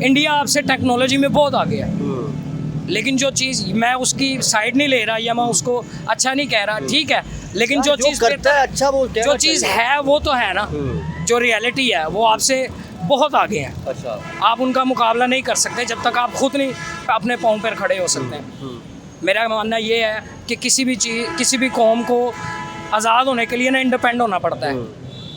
India आपसे technology में बहुत आगे है, लेकिन जो चीज़ मैं उसकी साइड नहीं ले रहा या मैं उसको अच्छा नहीं कह रहा, ठीक है, लेकिन जो चीज़ करता है अच्छा वो जो चीज़ है वो तो है ना, जो रियलिटी है वो आपसे बहुत आगे हैं। अच्छा, आप उनका मुकाबला नहीं कर सकते जब तक आप खुद नहीं अपने पाँव पर खड़े हो सकते हैं। मेरा मानना ये है कि किसी भी कौम को आज़ाद होने के लिए ना इंडिपेंडेंट होना पड़ता है,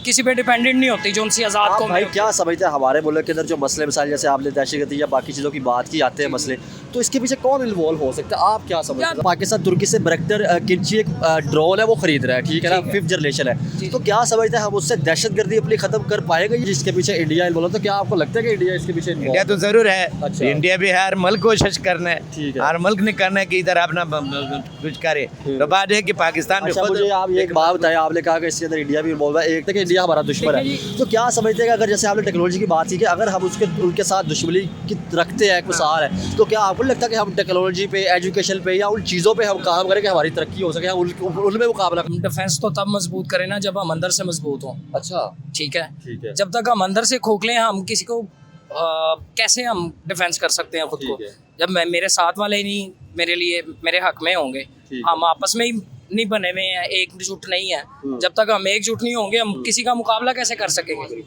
किसी पे डिपेंडेंट नहीं होती जो उनसी आज़ाद आप कौम भाई में क्या समझते हैं हमारे मुल्क के अंदर जो मसले मिसाल जैसे आपने दहशतगर्दी या बाकी चीज़ों की बात की आते हैं मसले, तो इसके पीछे कौन इन्वॉल्व हो सकता है? आप क्या समझते हैं? पाकिस्तान तुर्की से बैरक्टर किंची एक ड्रोन है वो खरीद रहा है, ठीक है ना, 5th जनरेशन है, तो क्या समझते हैं हम उससे दहशतगर्दी अपनी खत्म कर पाएंगे जिसके पीछे इंडिया इन्वॉल्व? तो क्या आपको लगता है कि इंडिया इसके पीछे इंडिया तो जरूर है। अच्छा। इंडिया भी हर मुल्क कोशिश करना है, ठीक है। हर मुल्क ने करना है कि इधर अपना कुछ करे। तो बात है कि पाकिस्तान भी अच्छा, खुद मुझे आप एक बात बताएं, आपने कहा कि इसके अंदर इंडिया भी इन्वॉल्व है, एक था कि इंडिया हमारा दुश्मन है, तो क्या समझते हैं कि अगर जैसे आपने टेक्नोलॉजी की बात की कि अगर हम उनके साथ दुश्मनी की रखते हैं कुछ साल है, तो क्या आपको लगता है कि हम टेक्नोलॉजी पे, एजुकेशन पे या उन चीज़ों पे हम काम करें कि हमारी तरक्की हो सके, हम उनमें मुकाबला? हम डिफेंस तो तब मजबूत करें ना जब हम अंदर से मजबूत हों। अच्छा, ठीक है, ठीक है। जब तक हम अंदर से खोखले हैं हम किसी को कैसे हम डिफेंस कर सकते हैं खुद को? ठीक है। जब मैं मेरे साथ वाले नहीं मेरे लिए मेरे हक में होंगे, ठीक हम आपस में ही नहीं बने हुए हैं, एकजुट नहीं है, जब तक हम एकजुट नहीं होंगे हम किसी का मुकाबला कैसे कर सकेंगे?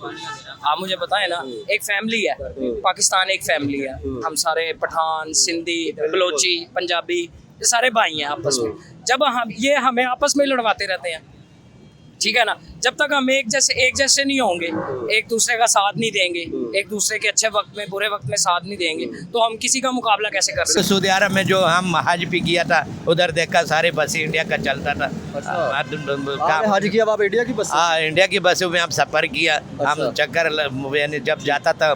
आप मुझे बताएं ना, एक फैमिली है, पाकिस्तान एक फैमिली है, हम सारे पठान, सिंधी, बलोची, पंजाबी, ये सारे भाई हैं आपस में। जब हम ये हमें आपस में लड़वाते रहते हैं, ठीक है ना, जब तक हम एक जैसे नहीं होंगे, एक दूसरे का साथ नहीं देंगे, एक दूसरे के अच्छे वक्त में बुरे वक्त में साथ नहीं देंगे, तो हम किसी का मुकाबला कैसे कर सकते हैं? सऊदी अरब में जो हम हज भी किया था, उधर देखा सारे बस इंडिया का चलता था। आपने हज किया, आप इंडिया की बस? हाँ, इंडिया की बसों में हम सफर किया। अच्छा। हम चक्कर यानी जब जाता था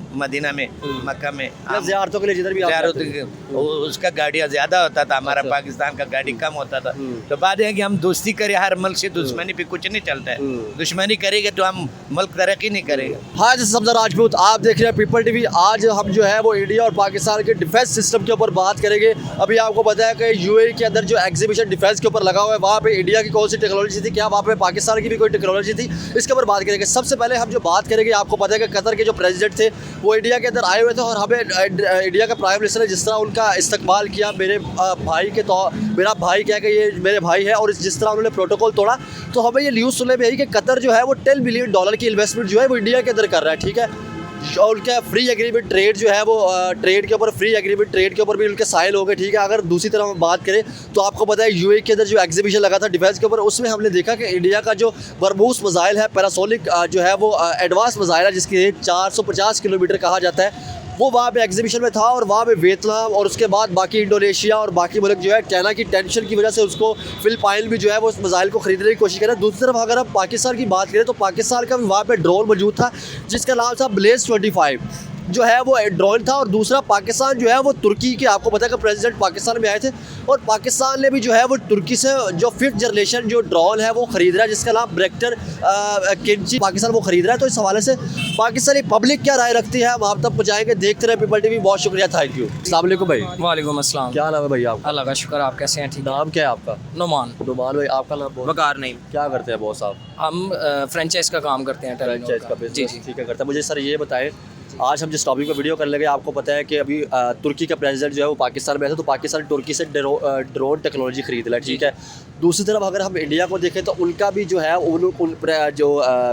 मदीना में, मक्का में, ज़ियारतों के लिए जिधर भी आप जाते हैं। उसका गाड़ियाँ ज्यादा होता था, हमारा अच्छा। पाकिस्तान का गाड़ी कम होता था। तो बात है कि हम दोस्ती करें, हर मुल्क से दुश्मनी पे कुछ नहीं चलता है। दुश्मनी करेंगे तो हम मुल्क तरक्की नहीं करेगा। हाँ, जैसे समझा राजपूत, आप देख रहे हैं पीपल टीवी। आज हम जो है वो इंडिया और पाकिस्तान के डिफेंस सिस्टम के ऊपर बात करेंगे। अभी आपको पता है कि यूएई के अंदर जो एग्जीबिशन डिफेंस के ऊपर लगा हुआ है, वहाँ पे इंडिया की कौन सी टेक्नोलॉजी थी, क्या वहाँ पे पाकिस्तान की भी कोई टेक्नोलॉजी थी, इसके ऊपर बात करेंगे। सबसे पहले हम जो बात करेंगे, आपको पता है कि कतर के जो प्रेसिडेंट थे वो इंडिया के अंदर आए हुए थे और हमें इंडिया का प्राइम मिनिस्टर ने जिस तरह उनका इस्तकबाल किया, मेरे भाई के तौर, मेरा भाई क्या कि ये मेरे भाई है, और जिस तरह उन्होंने प्रोटोकॉल तोड़ा, तो हमें ये न्यूज़ सुनने में आई कि कतर जो है वो $10 बिलियन की इन्वेस्टमेंट जो है वो इंडिया के अंदर कर रहा है, ठीक है। और उनका फ्री एग्रीमेंट ट्रेड जो है वो ट्रेड के ऊपर, फ्री एग्रीमेंट ट्रेड के ऊपर भी उनके साइन हो गए, ठीक है। अगर दूसरी तरफ हम बात करें तो आपको पता है यूएई के अंदर जो एग्जीबिशन लगा था डिफेंस के ऊपर, उसमें हमने देखा कि इंडिया का जो बरमूस मिसाइल है, पैरासोनिक जो है वो एडवांस मिसाइल है, जिसकी रेंज 450 किलोमीटर कहा जाता है, वो वहाँ पे एग्जीबिशन में था। और वहाँ पे वियतनाम और उसके बाद बाकी इंडोनेशिया और बाकी मुल्क जो है चाइना की टेंशन की वजह से उसको फिलिपाइन भी जो है वो उस मिसाइल को खरीदने की कोशिश करें। दूसरी तरफ अगर हम पाकिस्तान की बात करें तो पाकिस्तान का भी वहाँ पे ड्रोन मौजूद था जिसका नाम था ब्लेज 25 जो है वो ड्रोन था। और दूसरा पाकिस्तान जो है वो तुर्की के, आपको पता है कि प्रेसिडेंट पाकिस्तान में आए थे और पाकिस्तान ने भी जो है वो तुर्की से जो 5th जनरेशन जो ड्रोन है वो खरीद रहा है जिसका नाम बैरक्टर किंची, पाकिस्तान वो खरीद रहा है। तो इस हवाले से पाकिस्तानी पब्लिक क्या राय रखती है हम आप तक पहुँचाएंगे। देखते रहे पीपल टीवी, बहुत शुक्रिया, थैंक यू। अस्सलाम वालेकुम भाई। वालेकुम अस्सलाम। क्या नाम है भाई आपका? अल्लाह का शुक्र, आप कैसे हैं? ठीक। नाम क्या है आपका? नुमान। नुमान भाई, आपका नाम? वकार नहीं। क्या करते हैं बॉस आप? हम फ्रेंचाइज का काम करते हैं, फ्रेंचाइज का जी बिजनेस, जी। ठीक है, करता है। मुझे सर ये बताएं, आज हम जिस टॉपिक पर वीडियो करने लगे, आपको पता है कि अभी तुर्की का प्रेसिडेंट जो है वो पाकिस्तान में है, तो पाकिस्तान तुर्की से ड्रोन टेक्नोलॉजी खरीद रहा है, ठीक है। दूसरी तरफ अगर हम इंडिया को देखें तो उनका भी जो है जो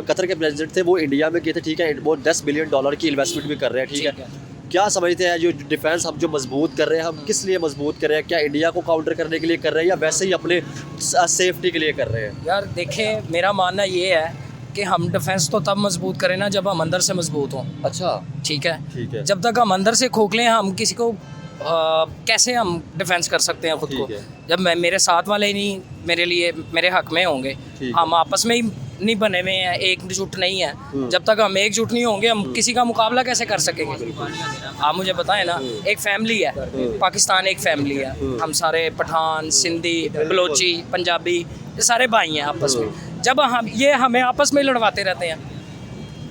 कतर के प्रेसिडेंट थे वो इंडिया में गए थे, ठीक है। वो $10 बिलियन की इन्वेस्टमेंट भी कर रहे हैं, ठीक है। क्या समझते हैं जो डिफेंस हम जो मजबूत कर रहे हैं, हम किस लिए मजबूत कर रहे हैं? क्या इंडिया को काउंटर करने के लिए कर रहे हैं या वैसे ही अपने सेफ्टी के लिए कर रहे हैं? यार देखें, मेरा मानना ये है कि हम डिफेंस तो तब मजबूत करें ना जब हम अंदर से मजबूत हों। अच्छा, ठीक है, ठीक है। जब तक हम अंदर से खोखले हैं हम किसी को कैसे हम डिफेंस कर सकते हैं खुद को? जब मेरे साथ वाले नहीं मेरे लिए मेरे हक में होंगे, हम आपस में ही नहीं बने हुए हैं, एकजुट नहीं है, जब तक हम एकजुट नहीं होंगे हम किसी का मुकाबला कैसे कर सकेंगे? आप मुझे बताएं ना, एक फैमिली है, पाकिस्तान एक फैमिली है, हम सारे पठान, सिंधी, बलोची, पंजाबी, ये सारे भाई हैं आपस में। जब हम हमें आपस में लड़वाते रहते हैं,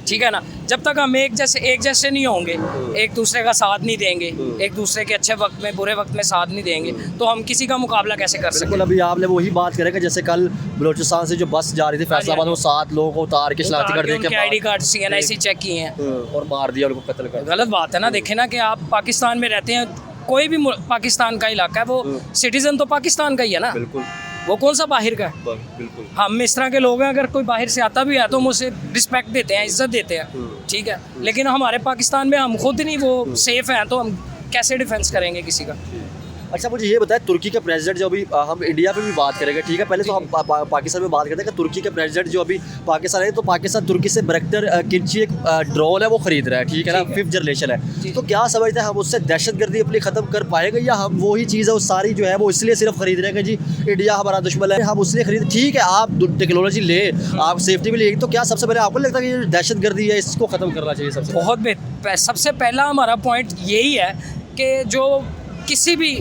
ठीक है ना। जब तक हम एक जैसे नहीं होंगे, एक दूसरे का साथ नहीं देंगे, एक दूसरे के अच्छे वक्त में बुरे वक्त में साथ नहीं देंगे, तो हम किसी का मुकाबला कैसे कर सकते बिल्कुल, अभी आपने वही बात करें कि जैसे कल बलूचिस्तान से जो बस जा रही थी फैसलाबाद, वो 7 लोगों को उतार के शनाख्ती कार्ड हैं। दे आईडी कार्ड CNIC चेक किए हैं और मार दिया, उनको कत्ल कर दिया। गलत बात है ना। देखे ना कि आप पाकिस्तान में रहते हैं, कोई भी पाकिस्तान का इलाका है, वो सिटीजन तो पाकिस्तान का ही है ना, बिल्कुल वो कौन सा बाहर का है। बिल्कुल हम इस तरह के लोग हैं, अगर कोई बाहर से आता भी है तो हम उसे रिस्पेक्ट देते हैं, इज्जत देते हैं, ठीक है। लेकिन हमारे पाकिस्तान में हम खुद नहीं वो सेफ हैं, तो हम कैसे डिफेंस करेंगे किसी का। अच्छा, मुझे ये बताएं, तुर्की के प्रेसिडेंट जो अभी हम इंडिया पे भी बात करेंगे, ठीक है, पहले तो हम पाकिस्तान में बात करते हैं कि तुर्की के प्रेसिडेंट जो अभी पाकिस्तान है, तो पाकिस्तान तुर्की से बैरक्टर किंची एक ड्रोन है वो खरीद रहा है, ठीक है ना, 5th जनरेशन है। तो क्या समझते हैं हम उससे दहशतगर्दी अपनी ख़त्म कर पाएंगे, या हम वही चीज़ है वो सारी जो है वो इसलिए सिर्फ खरीद रहे हैं कि जी इंडिया हमारा दुश्मन है, हम उसलिए खरीद, ठीक है आप टेक्नोलॉजी ले, आप सेफ्टी भी लेंगे, तो क्या सबसे पहले आपको लगता है कि ये दहशतगर्दी है इसको ख़त्म करना चाहिए? सबसे पहला हमारा पॉइंट यही है कि जो किसी भी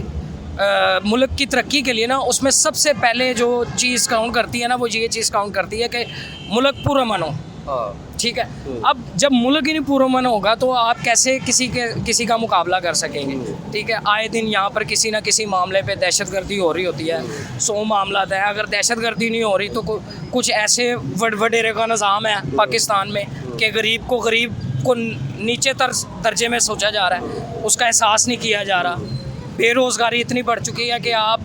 मुल्क की तरक्की के लिए ना, उसमें सबसे पहले जो चीज़ काउंट करती है ना, वो ये चीज़ काउंट करती है कि मुल्क पुरअमन हो, ठीक है। अब जब मुल्क ही नहीं पुरअमन होगा तो आप कैसे किसी का मुकाबला कर सकेंगे, ठीक है। आए दिन यहाँ पर किसी ना किसी मामले पे दहशतगर्दी हो रही होती है, 100 मामला है। अगर दहशतगर्दी नहीं हो रही तो कुछ ऐसे वडेरे का निज़ाम है पाकिस्तान में कि गरीब को नीचे दर्जे में सोचा जा रहा है, उसका एहसास नहीं किया जा रहा। बेरोज़गारी इतनी बढ़ चुकी है कि आप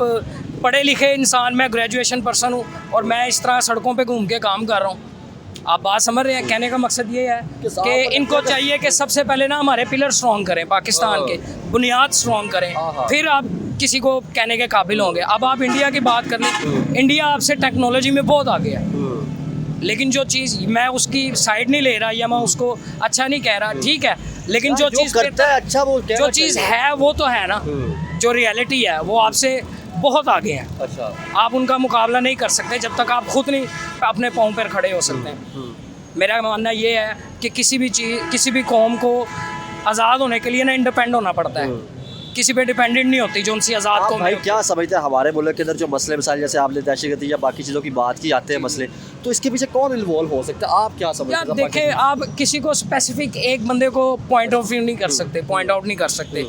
पढ़े लिखे इंसान, मैं ग्रेजुएशन पर्सन हूँ और मैं इस तरह सड़कों पे घूम के काम कर रहा हूँ। आप बात समझ रहे हैं? कहने का मकसद ये है कि इनको चाहिए कि सबसे पहले ना हमारे पिलर स्ट्रॉन्ग करें, पाकिस्तान के बुनियाद स्ट्रॉन्ग करें, फिर आप किसी को कहने के काबिल होंगे। अब आप इंडिया की बात कर लें, इंडिया आपसे टेक्नोलॉजी में बहुत आगे है, लेकिन जो चीज़, मैं उसकी साइड नहीं ले रहा या मैं उसको अच्छा नहीं कह रहा, ठीक है, लेकिन जो चीज़ करता है अच्छा, वो जो चीज़ है वो तो है ना, जो रियलिटी है वो आपसे बहुत आगे हैं। अच्छा, आप उनका मुकाबला नहीं कर सकते जब तक आप खुद नहीं अपने पाँव पर खड़े हो सकते हैं। मेरा मानना ये है कि किसी भी कौम को आज़ाद होने के लिए ना इंडिपेंडेंट होना पड़ता है, किसी पे डिपेंडेंट नहीं होती जो उनसी आज़ाद कौम। भाई क्या समझते हैं हमारे मुल्क के अंदर जो मसले मिसाल जैसे आपने दहशतगर्दी या बाकी चीज़ों की बात की आते हैं मसले, तो इसके पीछे कौन इन्वॉल्व हो सकता है? आप क्या समझते हैं? देखें, आप किसी को स्पेसिफिक एक बंदे को पॉइंट आउट नहीं कर सकते।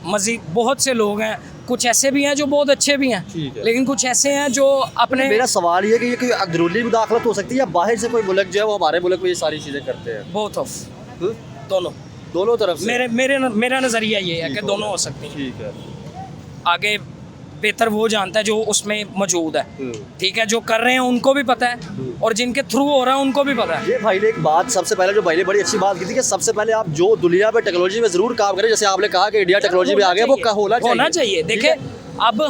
मज़ीद बहुत से लोग हैं, कुछ ऐसे भी हैं जो बहुत अच्छे भी हैं, लेकिन कुछ ऐसे हैं जो अपने। मेरा सवाल ये कि ये कोई अंदरूनी मुदाखलत हो सकती है या बाहर से कोई मुल्क जो है वो हमारे मुल्क में ये सारी चीज़ें करते हैं? बोथ ऑफ, दोनों तरफ से। मेरा नज़रिया ये है कि दोनों हो सकती हैं। ठीक है, आगे बेहतर वो जानता है जो उसमें मौजूद है, ठीक है, जो कर रहे हैं उनको भी पता है और जिनके थ्रू हो रहा है उनको भी पता है। ये भाई ने एक बात सबसे पहले, जो भाई ने बड़ी अच्छी बात की थी कि सबसे पहले आप जो दुनिया में टेक्नोलॉजी में ज़रूर काम करें, जैसे आपने कहा कि इंडिया टेक्नोलॉजी में आ गया, वो होना चाहिए। देखिए, अब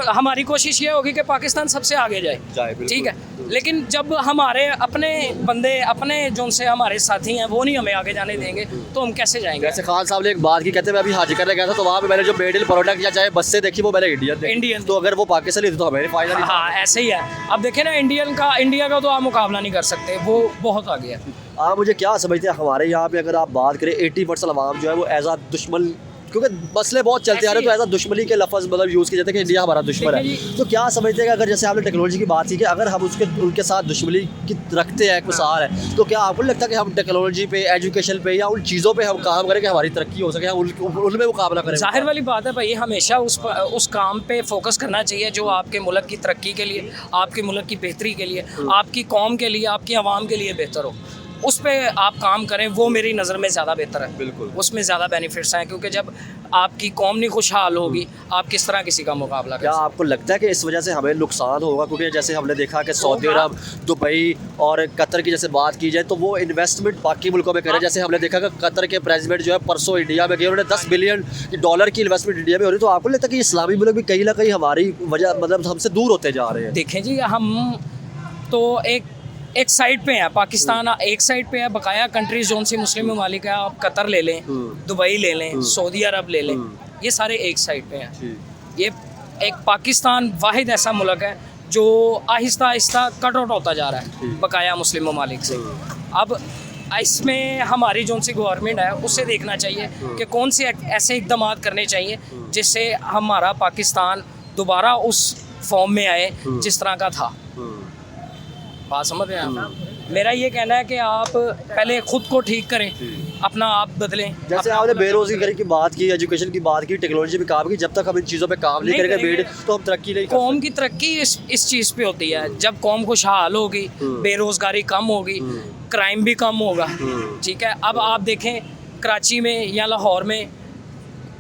हमारी कोशिश ये होगी कि पाकिस्तान सबसे आगे जाए, ठीक है, लेकिन जब हमारे अपने बंदे, अपने जो उनसे हमारे साथी हैं, वो नहीं हमें आगे जाने देंगे तो हम कैसे जाएंगे? जैसे खान साहब ने एक बात की, कहते हैं मैं अभी हाजी करने गया था तो वहाँ पे मैंने जो मेड इन प्रोडक्ट या चाहे बस से देखी वो मैंने इंडियन, तो अगर वो पाकिस्तानी थी तो हमें फायदा नहीं। हाँ, ऐसे ही है। अब देखें ना, इंडिया का तो आप मुकाबला नहीं कर सकते, वो बहुत आगे है। आप मुझे क्या समझते हैं, हमारे यहाँ पे अगर आप बात करें 80% अवाम जो है वो एज आ दुश्मन, क्योंकि मसले बहुत चलते आ रहे हैं, तो एज आ दुश्मनी के लफ्ज़ मतलब यूज़ किए जाते हैं कि इंडिया हमारा दुश्मन है। तो क्या समझते हैं कि अगर जैसे आपने टेक्नोलॉजी की बात की कि अगर हम उनके साथ दुश्मनी की रखते हैं, कुसार है, तो क्या आपको लगता है कि हम टेक्नोलॉजी पे, एजुकेशन पे या उन चीज़ों पे हम काम करें कि हमारी तरक्की हो सके, हम उनमें मुकाबला करें? जाहिर वाली बात है भाई, हमेशा उस काम पे फोकस करना चाहिए जो आपके मुल्क की तरक्की के लिए, आपके मुल्क की बेहतरी के लिए, आपकी कौम के लिए, आपकी आवाम के लिए बेहतर हो, उस पर आप काम करें। वो मेरी नज़र में ज़्यादा बेहतर है, बिल्कुल, उसमें ज़्यादा बेनिफिट्स हैं, क्योंकि जब आपकी कौम नहीं खुशहाल होगी, आप किस तरह किसी का मुकाबला करें? क्या आपको लगता है कि इस वजह से हमें नुकसान होगा? क्योंकि जैसे हमने देखा कि सऊदी अरब, दुबई और कतर की जैसे बात की जाए तो वो इन्वेस्टमेंट बाकी मुल्कों में करें। जैसे हमने देखा कि कतर के प्रेसिडेंट जो है परसों इंडिया में गए, उन्होंने $10 बिलियन की इन्वेस्टमेंट इंडिया में हो रही। तो आपको लगता है कि इस्लामी मुल्क भी कहीं ना कहीं हमारी वजह मतलब हमसे दूर होते जा रहे हैं? देखें जी, हम तो एक साइड पे है, पाकिस्तान एक साइड पे है, बकाया कंट्रीज जो सी मुस्लिम ममालिक है, आप कतर ले लें, दुबई ले लें, सऊदी अरब ले लें, ये सारे एक साइड पे हैं। ये एक पाकिस्तान वाहिद ऐसा मुल्क है जो आहिस्ता आहिस्ता कट आउट होता जा रहा है बकाया मुस्लिम ममालिक से। अब इसमें हमारी जो सी गवर्नमेंट है उसे देखना चाहिए कि कौन से ऐसे इकदाम करने चाहिए जिससे हमारा पाकिस्तान दोबारा उस फॉर्म में आए जिस तरह का था। बात समझ रहे हैं आप? मेरा ये कहना है कि आप पहले खुद को ठीक करें, अपना आप बदलें। जैसे अपना आपने आप बेरोजगारी की बात की, एजुकेशन की बात की, टेक्नोलॉजी पे काम की, जब तक हम इन चीज़ों पे काम नहीं नहीं करेंगे करेंगे, तो हम तरक्की नहीं कर कौम की तरक्की इस चीज़ पे होती है। जब कौम खुशहाल होगी, बेरोजगारी कम होगी, क्राइम भी कम होगा। ठीक है, अब आप देखें कराची में या लाहौर में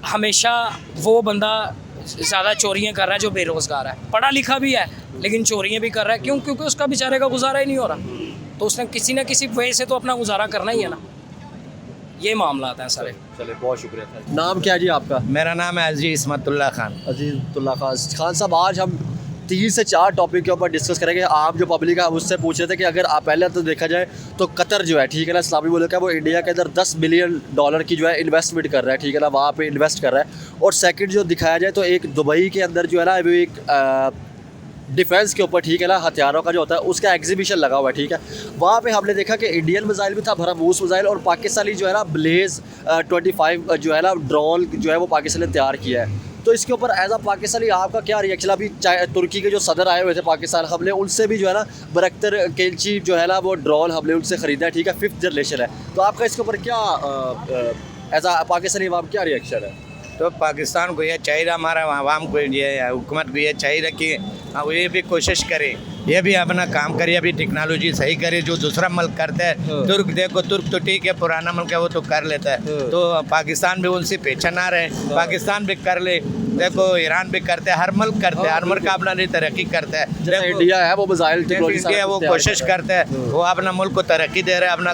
हमेशा वो बंदा ज़्यादा चोरियाँ कर रहा है जो बेरोज़गार है, पढ़ा लिखा भी है लेकिन चोरियाँ भी कर रहा है। क्यों? क्योंकि उसका बेचारे का गुजारा ही नहीं हो रहा, तो उसने किसी न किसी वजह से तो अपना गुजारा करना ही है ना। ये मामला आता है सारे। चले, बहुत शुक्रिया सर। नाम क्या है जी आपका? मेरा नाम है अजीज इसमतुल्लाह खान। अजीज़ुल्लाह खान साहब, आज हम 3 से 4 टॉपिक के ऊपर डिस्कस करेंगे। आप जो पब्लिक है उससे पूछ रहे थे कि अगर आप पहले तो देखा जाए तो कतर जो है, ठीक है ना, इस्लामी मुल्क है, वो इंडिया के अंदर $10 बिलियन की जो है इन्वेस्टमेंट कर रहा है, ठीक है ना, वहाँ पे इन्वेस्ट कर रहा है। और सेकंड जो दिखाया जाए तो एक दुबई के अंदर जो है ना, अभी एक डिफेंस के ऊपर, ठीक है ना, हथियारों का जो होता है उसका एग्जीबिशन लगा हुआ है, ठीक है। वहाँ पे हमने देखा कि इंडियन मिसाइल भी था, ब्रह्मोस मिसाइल, और पाकिस्तानी जो है ना ब्लेज 25 जो है ना ड्रोन जो है वो पाकिस्तान ने तैयार किया है। तो इसके ऊपर एज अ पाकिस्तानी आपका क्या रिएक्शन? अभी तुर्की के जो सदर आए हुए थे पाकिस्तान, हमने उनसे भी जो है ना बरख्तर केल्ची जो है ना वो ड्रोन हमने उनसे ख़रीदा है, ठीक है, 5th जनरेशन है। तो आपका इसके ऊपर क्या एज अ पाकिस्तानी अवाम क्या रिएक्शन है? तो पाकिस्तान को ये चाहिए, हमारा आवाम को, ये हुकूमत को ये चाहिए कि ये भी कोशिश करे, ये भी अपना काम करे, अभी टेक्नोलॉजी सही करे जो दूसरा मुल्क करता है। तुर्क देखो, तुर्क तो ठीक है, पुराना मुल्क है, वो तो कर लेता है, तो पाकिस्तान भी उनसे पीछे ना रहे, पाकिस्तान भी कर ले। देखो ईरान भी करते हैं, हर मुल्क करते हैं, हर मुल्क अपना तरक्की करता है। जैसे इंडिया है वो मिसाइल टेक्नोलॉजी वो कोशिश करता है, वो अपना मुल्क को तरक्की दे रहा है, अपना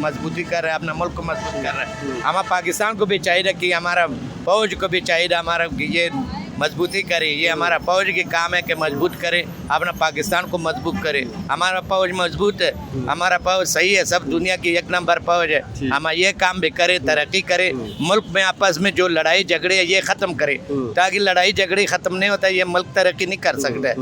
मजबूती कर रहा है, अपना मुल्क को मजबूत कर रहा है। हमारा पाकिस्तान को भी चाहिए कि हमारा फौज को भी चाहिए हमारा ये मजबूती करे, ये हमारा फौज के काम है कि मजबूत करे, अपना पाकिस्तान को मजबूत करे। हमारा फौज मजबूत है, हमारा फौज सही है, सब दुनिया की 1 नंबर फौज है। हम ये काम भी करे, तरक्की करे, मुल्क में आपस में जो लड़ाई झगड़े है ये ख़त्म करे, ताकि लड़ाई झगड़े ख़त्म नहीं होता ये मुल्क तरक्की नहीं कर सकता।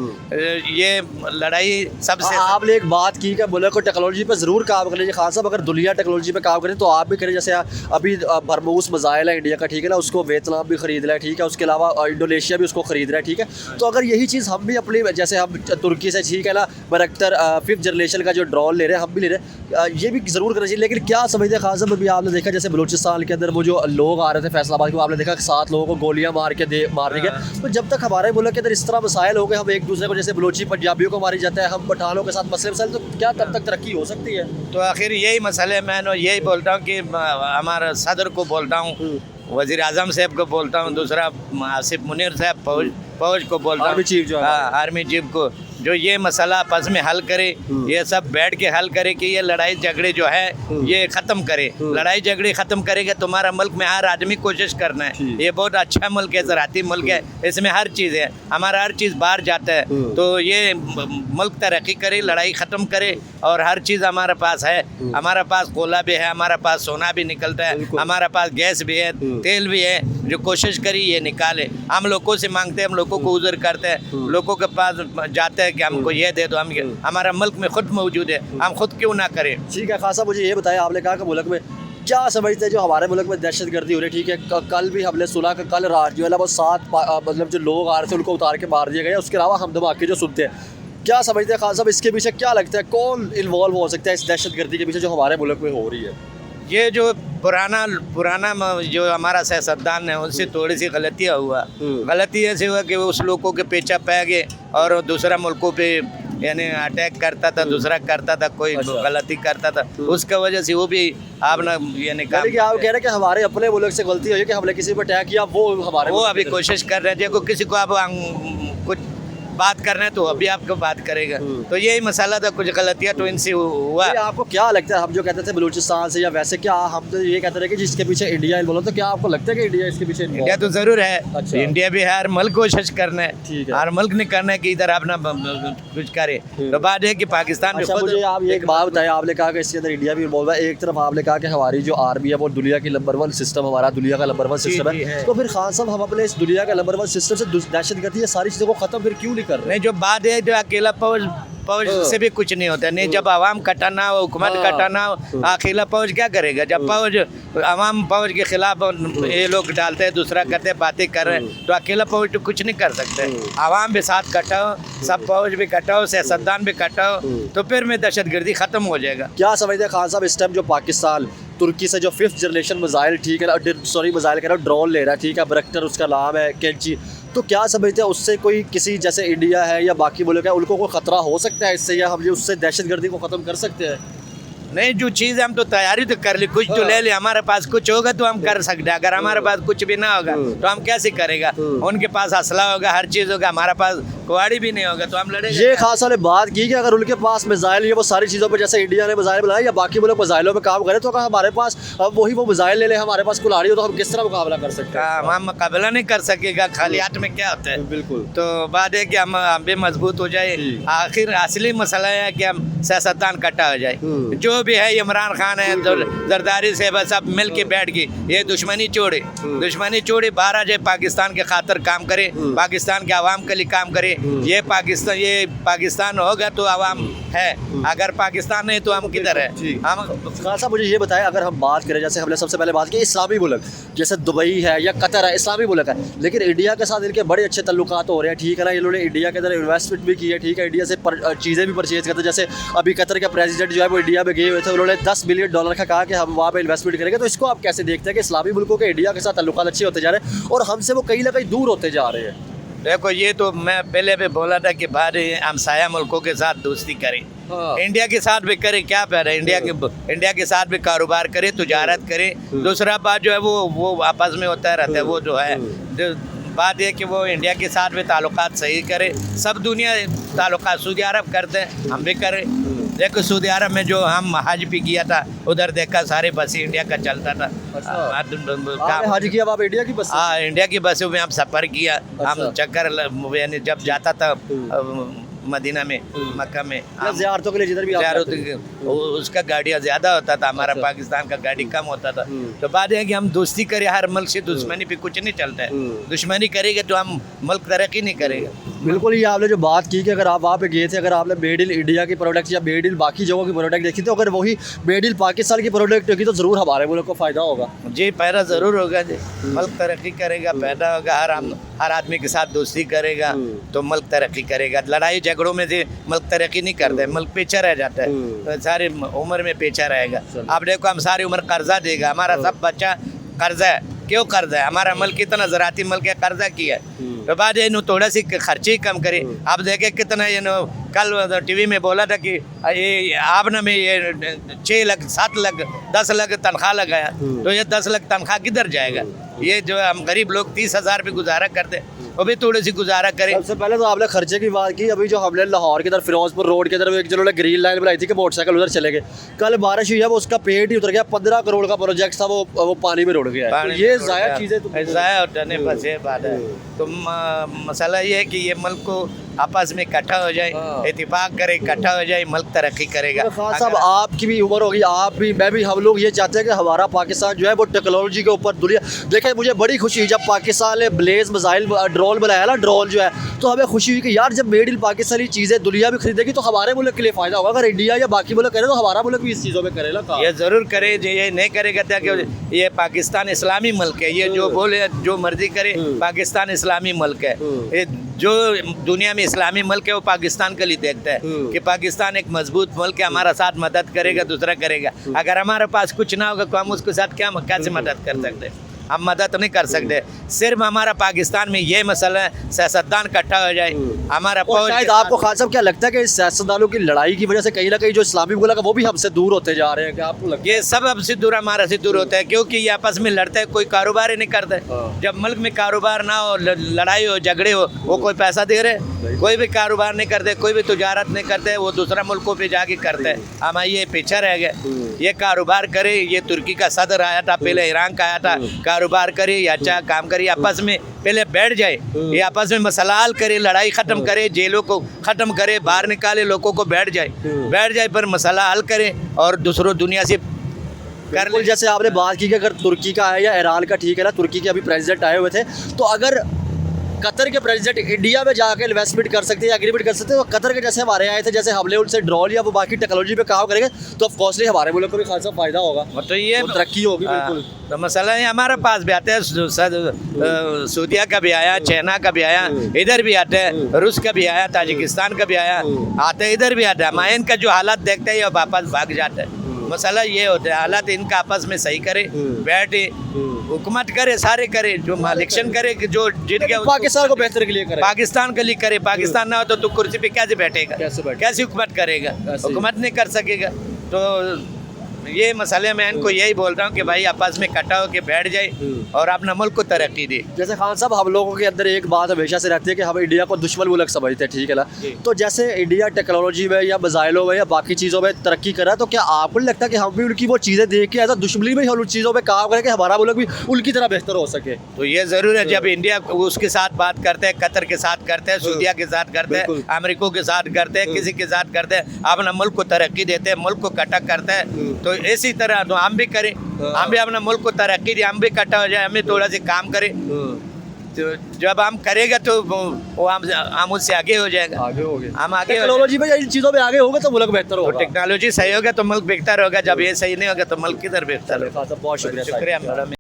ये लड़ाई सबसे आपने एक बात की कि मुल्क को टेक्नोलॉजी पे ज़रूर काम कर लीजिए। खान साहब, अगर दुनिया टेक्नोलॉजी पे काम करें तो आप भी करें। जैसे अभी ब्रह्मोस मिसाइल है इंडिया का, ठीक है ना, उसको वियतनाम भी खरीद रहा है, ठीक है, उसके अलावा इंडोनेशिया भी उसको खरीद रहा है, ठीक है। तो अगर यही चीज़ हम भी अपनी, जैसे हम तुर्की से, ठीक है ना, बरख्तर 5th जनरेशन का जो ड्रोन ले रहे हैं, हम भी ले रहे हैं, ये भी ज़रूर करना चाहिए। लेकिन क्या समझते हैं खान साहब, अभी आपने देखा जैसे बलूचिस्तान के अंदर वो जो लोग आ रहे थे फैसलाबाद को, आपने देखा 7 लोगों को गोलियां मार दी गई। तो जब तक हमारे मुल्क के अंदर इस तरह मसाइल हो गए, हम एक दूसरे को जैसे बलूची पंजाबियों को मारी जाता है, हम पठानों के साथ मसले मसाइल, तो क्या तब तक तरक्की हो सकती है? तो आखिर यही मसले, मैं यही बोलता हूँ कि हमारा सदर को बोलता हूँ, वज़ीर आज़म साहब को बोलता हूँ, दूसरा आसिफ मुनीर साहब फौज को बोलता हूँ, आर्मी चीफ जो है, आर्मी चीफ को, जो ये मसला आपस में हल करे, ये सब बैठ के हल करे कि ये लड़ाई झगड़े जो है ये ख़त्म करे। लड़ाई झगड़े ख़त्म करेंगे तुम्हारा मुल्क में हर आदमी कोशिश करना है। ये बहुत अच्छा मुल्क है, ज़राती मुल्क है, इसमें हर चीज़ है, हमारा हर चीज़ बाहर जाता है, तो ये मुल्क तरक्की करे, लड़ाई ख़त्म करे, और हर चीज़ हमारे पास है। हमारा पास कोला भी है, हमारा पास सोना भी निकलता है, हमारा पास गैस भी है, तेल भी है, जो कोशिश करी ये निकाले। हम लोगों से मांगते हैं, हम लोगों को उज़र करते हैं, लोगों के पास जाते हैं कि हमको ये दे दो, हम हमारा मुल्क में खुद मौजूद है, हम खुद क्यों ना करें। ठीक है खासा, मुझे ये बताया, आपने कहा कि मुल्क में क्या समझते हैं जो हमारे मुल्क में दहशत गर्दी हो रही है, ठीक है, कल भी हमने सुना कि कल रात जो है ना वो 7 मतलब जो लोग आ रहे थे उनको उतार के मार दिया गया। उसके अलावा हम धमाके जो सुनते हैं, क्या समझते हैं खान साहब, इसके पीछे क्या लगता है, कौन इन्वॉल्व हो सकता है इस दहशत गर्दी के पीछे जो हमारे मुल्क में हो रही है? ये जो पुराना जो हमारा सियासतदान है उनसे थोड़ी सी गलतियाँ हुआ, गलती ऐसे हुआ कि उस लोगों के पीछे पै गए और दूसरा मुल्कों पे यानी अटैक करता था, दूसरा करता था, कोई गलती करता था, उसका वजह से वो भी आपने यानी आप कह रहे हैं कि हमारे अपने मुल्क से गलती हुई कि हमने किसी पर अटैक किया, वो हमारे वो अभी कोशिश कर रहे थे, किसी को आप कुछ बात करना है तो अभी आपको बात करेगा, तो यही मसाला था, कुछ गलतियाँ तो इनसे हुआ। आपको क्या लगता है, हम जो कहते थे बलूचिस्तान से या वैसे, क्या हम तो ये कहते रहे कि जिसके पीछे इंडिया इन्वॉल्व, तो क्या आपको लगता है कि इंडिया इसके पीछे? इंडिया तो जरूर है। अच्छा। इंडिया भी हर मुल्क कोशिश करना है, ठीक है, हर मुल्क ने करना है कि इधर अपना कुछ करे। तो बात है कि पाकिस्तान अच्छा, मुझे आप एक बात बताएं, आपने कहा कि इसके अंदर इंडिया भी इन्वॉल्व है, एक तरफ आपने कहा कि हमारी जो आर्मी है वो दुनिया की नंबर 1 सिस्टम, हमारा दुनिया का नंबर 1 सिस्टम है, तो फिर खान साहब हम अपने इस दुनिया का नंबर 1 सिस्टम से दहशत गर्दी ये सारी चीज़ों को ख़त्म फिर क्यों नहीं कर रहे? नहीं, जो बात है जो अकेला फौज से भी कुछ नहीं होता नहीं। जब आवाम कटा ना हो, हुकूमत कटा ना हो, अकेला फौज क्या करेगा? जब फौज आवाम फौज के खिलाफ ये लोग डालते हैं, दूसरा करते बातें कर रहे हैं, तो अकेला फौज तो कुछ नहीं कर सकते। आवाम भी साथ कटा हो, सब फौज भी कटा हो, सियासतदान भी कटा हो, तो फिर में दहशतगर्दी ख़त्म हो जाएगा। क्या समझते हैं खान साहब इस टाइम जो पाकिस्तान तुर्की से जो 5th जनरेशन मिसाइल, ठीक है ना, सॉरी मिसाइल कह रहा हूँ, ड्रोन ले रहा है, ठीक है, बरक्टर उसका नाम है, कैंची, तो क्या समझते हैं उससे कोई किसी जैसे इंडिया है या बाकी मुल्क है उनको कोई ख़तरा हो सकता है इससे, या हम ये उससे दहशतगर्दी को ख़त्म कर सकते हैं? नहीं, जो चीज़ हम तो तैयारी तो कर ली, कुछ तो ले ले, हमारे पास कुछ होगा तो हम कर सकते हैं। अगर हमारे पास कुछ भी ना होगा तो हम कैसे करेगा? उनके पास असला होगा, हर चीज़ होगा, हमारे पास कुआड़ी भी नहीं होगा, तो हम लड़ेंगे। ये खास ने बात की कि अगर उनके पास मिसाइल या वो सारी चीज़ों पे जैसे इंडिया ने मिसाइल बनाए या बाकी मुल्क मिसाइलों पे काम करे, तो अगर हमारे पास अब वही वो मिसाइल ले ले, हमारे पास कुल्हाड़ी हो, तो हम किस तरह मुकाबला कर सकते हैं? हम मुकाबला नहीं कर सकेगा, खाली हाथ में क्या होता है। बिल्कुल। तो बात है कि हम भी मजबूत हो जाए। आखिर असली मसला है कि हम सियासतदान इकट्ठा हो जाए। जो भी है, इमरान खान है, जरदारी से बस सब मिल के बैठ के ये दुश्मनी छोड़े बाहर आ जाए, पाकिस्तान के खातर काम करे, पाकिस्तान के आवाम के लिए काम करे। ये पाकिस्तान होगा तो आवाम है, अगर पाकिस्तान नहीं तो हम किधर है? हम खान साहब मुझे ये बताएं, अगर हम बात करें जैसे हमने सबसे पहले बात की इस्लामी मुल्क जैसे दुबई है या कतर है, इस्लामी मुल्क है, लेकिन इंडिया के साथ इनके बड़े अच्छे तल्लुकात हो रहे हैं, ठीक है ना, इन्होंने इंडिया के अंदर इन्वेस्टमेंट भी की है, ठीक है, इंडिया से चीज़ें भी परचेज करते हैं। जैसे अभी कतर के प्रेसिडेंट जो है वो इंडिया में गए हुए थे, उन्होंने $10 बिलियन का कहा कि हम वहाँ पे इन्वेस्टमेंट करेंगे। तो इसको आप कैसे देखते हैं कि इस्लामी मुल्कों के इंडिया के साथ तल्लुकात अच्छे होते जा रहे हैं और हमसे वो कहीं ना कहीं दूर होते जा रहे हैं? देखो, ये तो मैं पहले भी बोला था कि बाहरी हमसाया मुल्कों के साथ दोस्ती करें, इंडिया के साथ भी करे, क्या पैर है? इंडिया के साथ भी कारोबार करे, तुजारत करे। दूसरा बात जो है वो आपस में होता रहता है, वो जो है बात है कि वो इंडिया के साथ भी ताल्लुकात सही करे। सब दुनिया ताल्लुकात सऊदी अरब करते हैं, हम भी करें। देखो, सऊदी अरब में जो हम हज भी किया था, उधर देखा सारे बस इंडिया का चलता था। हज किया आप इंडिया की बस? हाँ, इंडिया की बसों में हम सफ़र किया। हम चक्कर यानी जब जाता था मदीना में, मक्का में, ज़ियारतों के लिए जिधर भी उसका गाड़ियाँ ज़्यादा होता था, हमारा पाकिस्तान का गाड़ी कम होता था। तो बात है कि हम दोस्ती करें, हर मुल्क से दुश्मनी पे कुछ नहीं चलता है। दुश्मनी करेंगे तो हम मुल्क तरक्की नहीं करेगा। बिल्कुल, ये आपने जो बात की कि अगर आप वहाँ पे गए थे, अगर आपने मेड इन इंडिया की प्रोडक्ट या मेड इन बाकी जगहों की प्रोडक्ट देखी, तो अगर वही मेड इन पाकिस्तान की प्रोडक्ट होगी तो ज़रूर हमारे मुल्क को फ़ायदा होगा। जी, पैदा ज़रूर होगा जी, मुल्क तरक्की करेगा, पैदा होगा, हर आदमी के साथ दोस्ती करेगा तो मुल्क तरक्की करेगा। लड़ाई झगड़ों में से मुल्क तरक्की नहीं करता है, मुल्क पीछे रह जाता है, तो सारी उम्र में पीछे रहेगा। आप देखो, हम सारी उम्र कर्जा देगा, हमारा सब बच्चा कर्जा है। क्यों कर्जा है? हमारा मुल्क कितना ज़राती मुल्क है, कर्जा किया है। तो बाद ये थोड़ा सी खर्चे ही कम करे। आप देखे कितना ये कल टीवी में बोला था कि ये आपने में ये 6 लाख 7 लाख 10 लाख तनख्वाह लगाया, तो ये 10 लाख तनख्वाह किधर जाएगा? ये जो हम गरीब लोग 30,000 पे गुजारा करते, वो भी थोड़ी सी गुजारा करें। सबसे पहले तो आपने खर्चे की बात की। अभी जो हमने लाहौर की तरफ फिरोजपुर रोड की तरफ एक जिन्होंने ग्रीन लाइन बनाई थी कि मोटरसाइकिल उधर चले गए, कल बारिश हुई है, वो उसका पेट ही उतर गया। 15 करोड़ का प्रोजेक्ट था, वो पानी में रुड़ गया। तो ये ज़ाया चीज़ें ज़ाया होता नहीं, बस ये बात है। तो मसला ये है कि ये मुल्क को आपस में इकट्ठा हो जाए, इत्तेफाक करे, इकट्ठा हो जाए, मुल्क तरक्की करेगा। खान साहब, आपकी भी उम्र होगी, आप भी, मैं भी, हम लोग ये चाहते हैं कि हमारा पाकिस्तान जो है वो टेक्नोलॉजी के ऊपर दुनिया देखें। मुझे बड़ी खुशी हुई जब पाकिस्तान ने ब्लेज मिसाइल ड्रोन बनाया ना, ड्रोन जो है, तो हमें खुशी हुई कि यार जब मेड इन पाकिस्तानी चीज़ें दुनिया में खरीदेगी तो हमारे मुल्क के लिए फ़ायदा होगा। अगर इंडिया या बाकी मुल्क करे तो हमारा मुल्क भी इस चीज़ों में करेगा। ये ज़रूर करे, ये नहीं करेगा क्या? ये पाकिस्तान इस्लामी मुल्क है, ये जो बोले जो मर्जी करे, पाकिस्तान इस्लामी मुल्क है। ये जो दुनिया में इस्लामी मुल्क है वो पाकिस्तान के लिए देखता है कि पाकिस्तान एक मजबूत मुल्क है, हमारा साथ मदद करेगा, दूसरा करेगा। अगर हमारे पास कुछ ना होगा तो हम उसके साथ कैसे मदद कर सकते हैं? हम मदद नहीं कर सकते। सिर्फ हमारा पाकिस्तान में ये मसला है, सियासतदान इकट्ठा हो जाए, हमारा शायद आपको खान साहब क्या लगता है कि सियासतदानों की लड़ाई की वजह से कहीं ना कहीं जो इस्लामी मुल्क है वो भी हमसे दूर होते जा रहे हैं? क्या आपको लगता है? ये सब हमसे दूर, हमारा से दूर होता है, क्योंकि ये आपस में लड़ते हैं, कोई कारोबार ही नहीं करता है। जब मुल्क में कारोबार ना हो, लड़ाई हो, झगड़े हो, वो कोई पैसा दे रहे? कोई भी कारोबार नहीं करते, कोई भी तुजारत नहीं करते, वो दूसरा मुल्कों पे जाके करते हैं। हम ये पीछे रह गए। ये कारोबार करे, ये तुर्की का सदर आया था, पहले ईरान का आया था, कारोबार करे या अच्छा काम करे, आपस में पहले बैठ जाए, ये आपस में मसला हल करे, लड़ाई ख़त्म करे, जेलों को ख़त्म करे, बाहर निकाले लोगों को, बैठ जाए पर मसला हल करे और दूसरों दुनिया से कर ले। जैसे आपने बात की कि अगर तुर्की का है या ईरान का, ठीक है ना, तुर्की के अभी प्रेसिडेंट आए हुए थे, तो अगर कतर के प्रेसिडेंट इंडिया में जाकर इन्वेस्टमेंट कर सकते हैं, एग्रीमेंट कर सकते हैं, तो कतर के जैसे हमारे आए थे, जैसे हमने उनसे ड्रॉ लिया, वो बाकी टेक्नोलॉजी पे काम करेंगे तो ऑफकोर्सली हमारे मुल्क को भी खासा फायदा होगा तो ये और तरक्की होगी बिल्कुल। तो मसला ये हमारे पास भी आते हैं, सऊदिया का भी आया, चाइना का भी आया, इधर भी आते हैं, रूस का भी आया, ताजिकिस्तान का भी आया, आते हैं इधर भी आता है। मायन का जो हालात देखते हैं ये वापस भाग जाता है। मसला ये होता है हालात इनका आपस में सही करे, बैठे हुकूमत करे, सारे करे, जो इलेक्शन करे कि जो जीत गया पाकिस्तान को बेहतर के लिए करें, पाकिस्तान के लिए करे। पाकिस्तान ना हो तो तू कुर्सी पे कैसे बैठेगा, कैसे हुकूमत करेगा, हुकूमत नहीं कर सकेगा। तो ये मसले मैं इनको यही बोल रहा हूँ कि भाई आपस में इकट्ठा होकर बैठ जाए और अपना मुल्क को तरक्की दे। जैसे खान साहब हम लोगों के अंदर एक बात हमेशा से रहती है कि हम इंडिया को दुश्मन मुल्क समझते हैं, ठीक है ना। तो जैसे इंडिया टेक्नोलॉजी में या मिसाइलों में या बाकी चीज़ों में तरक्की कर रहा है, तो क्या आपको नहीं लगता कि हम भी उनकी वो चीज़ें देख के ऐसा दुश्मनी में उन चीज़ों पर काम करें कि हमारा मुल्क भी उनकी तरह बेहतर हो सके? तो ये जरूर है, जब इंडिया उसके साथ बात करते हैं, कतर के साथ करते हैं, सऊदिया के साथ करते हैं, अमेरिका के साथ करते हैं, किसी के साथ करते हैं, अपना मुल्क को तरक्की देते हैं, मुल्क को कटक करते हैं। तो इसी तरह तो हम भी करें, हम भी अपना मुल्क को तरक्की दे, हम भी इकट्ठा हो जाए, हम भी थोड़ा सा काम करें। तो जब हम करेंगे तो वो हम उससे आगे हो जाएगा, आगे हो गए, हम आगे टेक्नोलॉजी में इन चीज़ों में आगे होगा तो मुल्क बेहतर तो होगा। टेक्नोलॉजी सही होगा तो मुल्क बेहतर होगा, जब ये सही नहीं होगा तो मुल्क किधर बेहतर होगा। बहुत शुक्रिया। शुक्रिया।